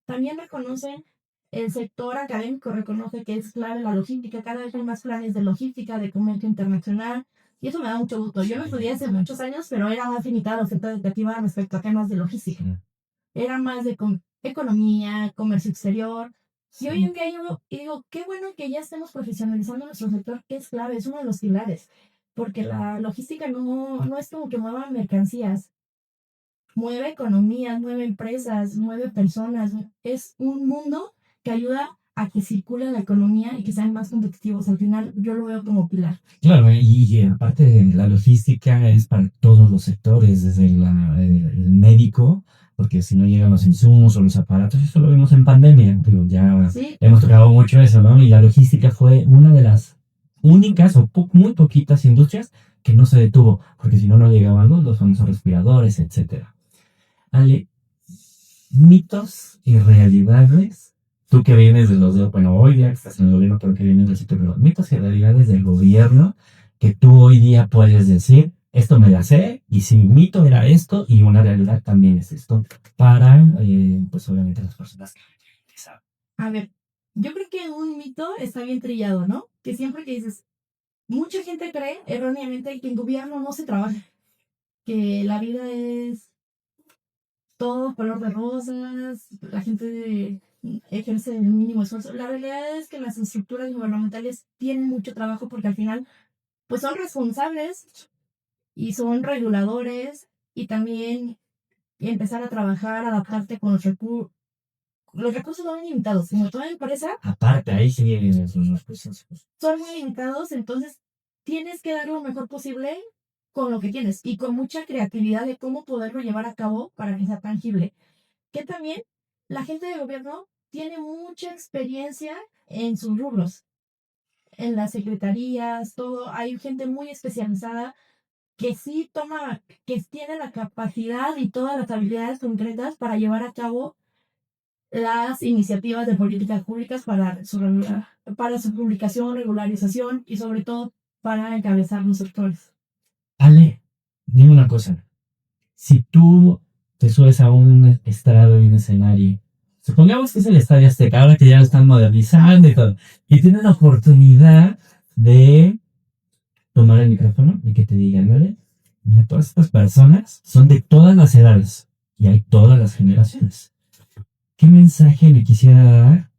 También reconocen, el sector académico reconoce que es clave la logística, cada vez hay más planes de logística, de comercio internacional, y eso me da mucho gusto. Yo lo estudié hace muchos años, pero era más limitada la oferta educativa respecto a temas de logística. Era más de economía, comercio exterior, y hoy en día yo digo, qué bueno que ya estemos profesionalizando nuestro sector, que es clave, es uno de los pilares, porque la logística no es como que mueva mercancías, mueve economías, mueve empresas, mueve personas. Es un mundo que ayuda a que circule la economía y que sean más competitivos. Al final, yo lo veo como pilar. Claro, y aparte la logística es para todos los sectores, desde el médico, porque si no llegan los insumos o los aparatos, eso lo vimos en pandemia, pero ya Sí, hemos tocado mucho eso, ¿no? Y la logística fue una de las únicas o muy poquitas industrias que no se detuvo, porque si no, no llegaban los famosos respiradores, etcétera. Ale, mitos y realidades. Tú que vienes de los dos, bueno, hoy día estás en el gobierno, pero que vienes del sitio, pero mitos y realidades del gobierno que tú hoy día puedes decir, esto me la sé, y si un mito era esto, y una realidad también es esto, para, pues obviamente las personas que saben. a ver, yo creo que un mito está bien trillado, ¿no? Que siempre que dices, mucha gente cree erróneamente que en gobierno no se trabaja, que la vida es todo color de rosas, la gente ejerce el mínimo esfuerzo. La realidad es que las estructuras gubernamentales tienen mucho trabajo porque al final, pues son responsables y son reguladores y también empezar a trabajar, adaptarte con los recursos. Los recursos son limitados, como toda empresa. Aparte, ahí sí vienen esos recursos. Son muy limitados, entonces tienes que dar lo mejor posible con lo que tienes y con mucha creatividad de cómo poderlo llevar a cabo para que sea tangible. Que también la gente de gobierno tiene mucha experiencia en sus rubros, en las secretarías, todo. Hay gente muy especializada que sí que tiene la capacidad y todas las habilidades concretas para llevar a cabo las iniciativas de políticas públicas para su publicación, regularización y sobre todo para encabezar los sectores. Ale, dime una cosa. Si tú te subes a un estrado y un escenario. Supongamos que es el Estadio Azteca, ahora que ya lo están modernizando y todo. Y tienes la oportunidad de tomar el micrófono y que te digan, ¿vale? Mira, todas estas personas son de todas las edades y hay todas las generaciones. ¿Qué mensaje le quisiera dar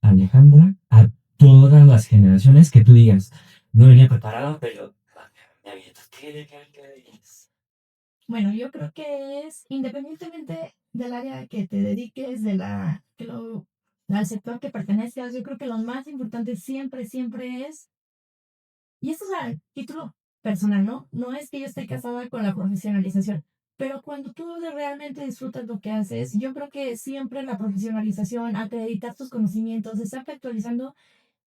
Alejandra a todas las generaciones que tú digas? No venía preparado, pero me aviento. ¿Qué dices? Bueno, yo creo que es independientemente del área que te dediques, al sector que pertenezcas, yo creo que lo más importante siempre, siempre es, y esto es a título personal, ¿no? No es que yo esté casada con la profesionalización, pero cuando tú realmente disfrutas lo que haces, yo creo que siempre la profesionalización, acreditar tus conocimientos, estarte actualizando,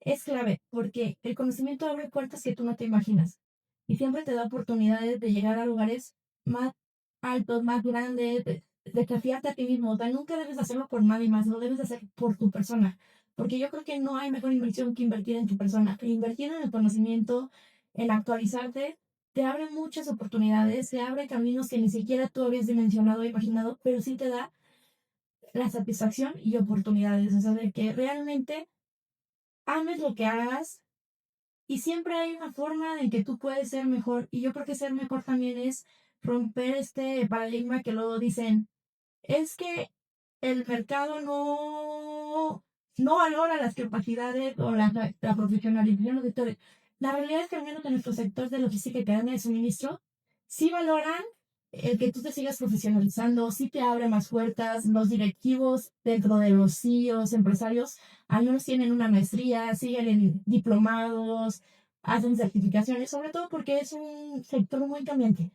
es clave, porque el conocimiento abre puertas que tú no te imaginas y siempre te da oportunidades de llegar a lugares más altos, más grandes, de desafiarte a ti mismo. O sea, nunca debes hacerlo por nadie más, lo debes hacer por tu persona, porque yo creo que no hay mejor inversión que invertir en tu persona. Invertir en el conocimiento, en actualizarte, te abre muchas oportunidades, te abre caminos que ni siquiera tú habías dimensionado o imaginado, pero sí te da la satisfacción y oportunidades, o sea, de que realmente ames lo que hagas y siempre hay una forma en que tú puedes ser mejor. Y yo creo que ser mejor también es romper este paradigma que luego dicen, es que el mercado no valora las capacidades o la profesionalización de los sectores. La realidad es que al menos en nuestro sector de logística y cadena de suministro, sí valoran el que tú te sigas profesionalizando, sí te abre más puertas. Los directivos dentro de los CEOs, empresarios, al menos tienen una maestría, siguen en diplomados, hacen certificaciones, sobre todo porque es un sector muy cambiante.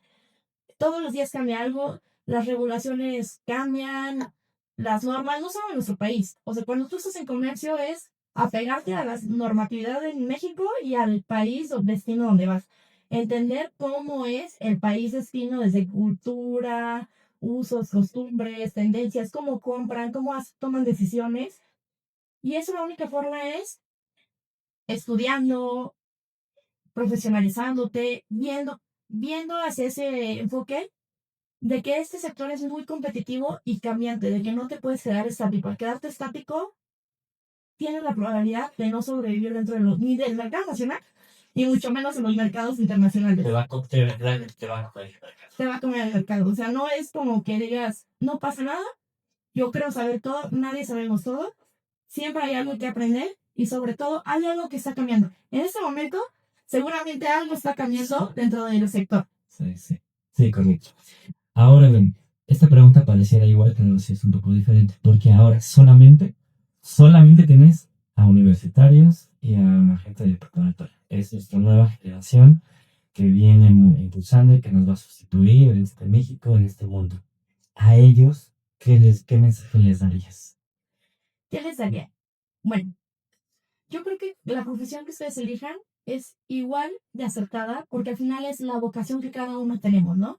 Todos los días cambia algo, las regulaciones cambian, las normas, no solo en nuestro país. O sea, cuando tú estás en comercio es apegarte a las normatividades en México y al país o destino donde vas. Entender cómo es el país destino desde cultura, usos, costumbres, tendencias, cómo compran, toman decisiones. Y eso la única forma es estudiando, profesionalizándote, viendo hacia ese enfoque de que este sector es muy competitivo y cambiante, de que no te puedes quedar estático. Al quedarte estático, tienes la probabilidad de no sobrevivir dentro ni del mercado nacional, y mucho menos en los mercados internacionales. Te va a comer el mercado. O sea, no es como que digas, no pasa nada, yo creo saber todo, nadie sabemos todo, siempre hay algo que aprender y sobre todo hay algo que está cambiando. En este momento, seguramente algo está cambiando dentro del sector. Sí, sí. Sí, correcto. Ahora bien, esta pregunta pareciera igual, pero sí es un poco diferente, porque ahora solamente tienes a universitarios y a gente de preparatoria. Es nuestra nueva generación que viene impulsando y que nos va a sustituir en este México, en este mundo. A ellos, ¿qué mensaje les darías? ¿Qué les daría? Bueno, yo creo que la profesión que ustedes elijan es igual de acertada porque al final es la vocación que cada uno tenemos, ¿no?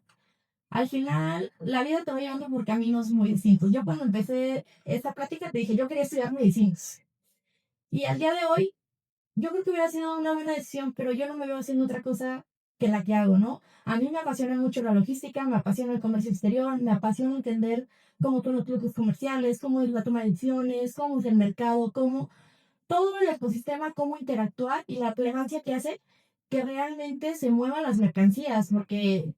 Al final, la vida te va llevando por caminos muy distintos. Yo cuando empecé esta plática te dije, yo quería estudiar medicina. Y al día de hoy, yo creo que hubiera sido una buena decisión, pero yo no me veo haciendo otra cosa que la que hago, ¿no? A mí me apasiona mucho la logística, me apasiona el comercio exterior, me apasiona entender cómo son los flujos comerciales, cómo es la toma de decisiones, cómo es el mercado, cómo todo el ecosistema, cómo interactuar y la relevancia que hace que realmente se muevan las mercancías, porque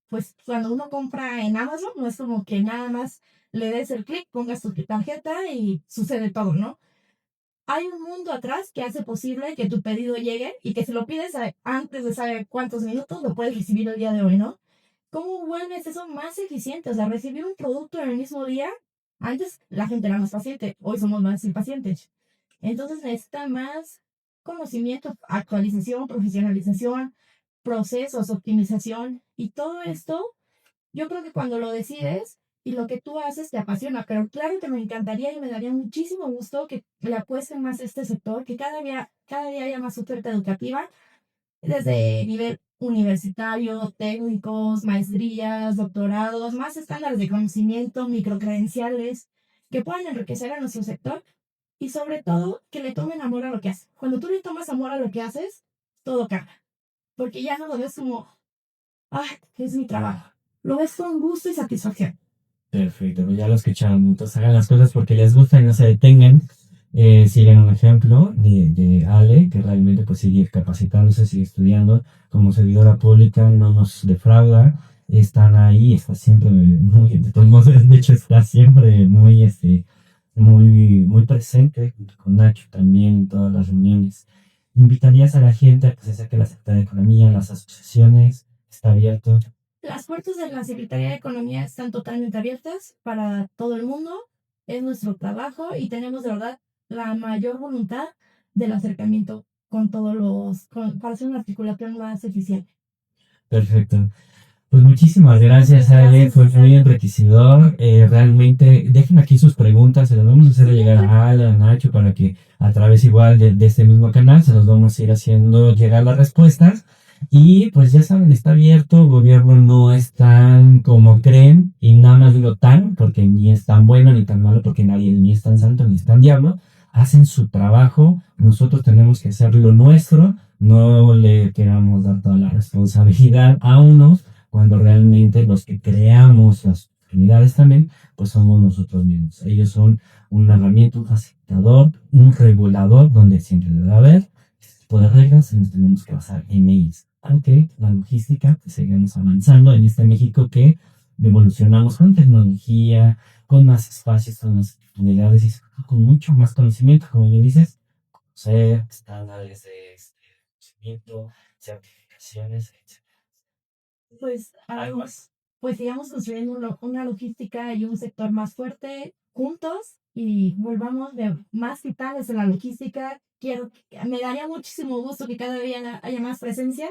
pues cuando uno compra en Amazon no es como que nada más le des el clic, pongas tu tarjeta y sucede todo, ¿no? Hay un mundo atrás que hace posible que tu pedido llegue y que si lo pides antes de saber cuántos minutos lo puedes recibir el día de hoy, ¿no? ¿Cómo vuelves eso más eficiente? O sea, recibir un producto en el mismo día, antes la gente era más paciente, hoy somos más impacientes. Entonces necesita más conocimiento, actualización, profesionalización, procesos, optimización y todo esto. Yo creo que cuando lo decides y lo que tú haces te apasiona, pero claro que me encantaría y me daría muchísimo gusto que le apuesten más a este sector, que cada día haya más oferta educativa, desde nivel universitario, técnicos, maestrías, doctorados, más estándares de conocimiento, microcredenciales, que puedan enriquecer a nuestro sector y sobre todo que le tomen amor a lo que haces. Cuando tú le tomas amor a lo que haces, todo cambia, porque ya no lo ves como, ah, es mi trabajo, lo ves con gusto y satisfacción. Perfecto, pues ya lo escucharon. Entonces hagan las cosas porque les gusta y no se detengan. Sigan un ejemplo de Ale, que realmente pues sigue capacitándose, sigue estudiando como servidora pública, no nos defrauda, están ahí, está siempre muy, de todos modos, de hecho está siempre muy, muy presente junto con Nacho también en todas las reuniones. ¿Invitarías a la gente a que se acerque a la Secretaría de Economía, las asociaciones? Está abierto. Las puertas de la Secretaría de Economía están totalmente abiertas para todo el mundo. Es nuestro trabajo y tenemos de verdad la mayor voluntad del acercamiento con todos para hacer una articulación más eficiente. Perfecto. Pues muchísimas gracias, Ale, fue muy enriquecedor. Realmente, dejen aquí sus preguntas, se las vamos a hacer llegar a Ale, a Nacho, para que a través igual de este mismo canal se los vamos a ir haciendo llegar las respuestas. Y pues ya saben, está abierto, el gobierno no es tan como creen, y nada más digo tan, porque ni es tan bueno ni tan malo, porque nadie ni es tan santo ni es tan diablo. Hacen su trabajo, nosotros tenemos que hacer lo nuestro, no le queramos dar toda la responsabilidad a unos cuando realmente los que creamos las oportunidades también, pues somos nosotros mismos. Ellos son una herramienta, un facilitador, un regulador, donde siempre debe haber este tipo de reglas y nos tenemos que basar en ellas. Aunque la logística, pues seguimos avanzando en este México que evolucionamos con tecnología, con más espacios, con más oportunidades y con mucho más conocimiento, como bien dices, conocer estándares de conocimiento, certificaciones, etc. Pues, Algo más. pues sigamos construyendo una logística y un sector más fuerte juntos y volvamos de más titanes en la logística. Me daría muchísimo gusto que cada día haya más presencia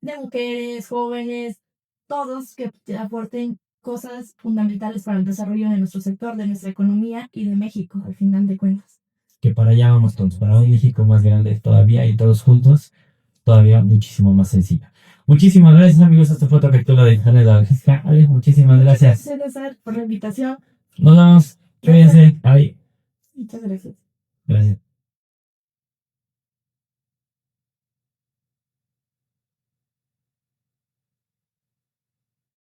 de mujeres, jóvenes, todos que aporten cosas fundamentales para el desarrollo de nuestro sector, de nuestra economía y de México, al final de cuentas. Que para allá vamos todos, para un México más grande todavía y todos juntos, todavía muchísimo más sencillo. Muchísimas gracias amigos, esta fue otra capítulo de Internet de la Logística. Ale, muchísimas gracias. Gracias, César, por la invitación. Nos vemos, cuídense, bye. Muchas gracias. Gracias.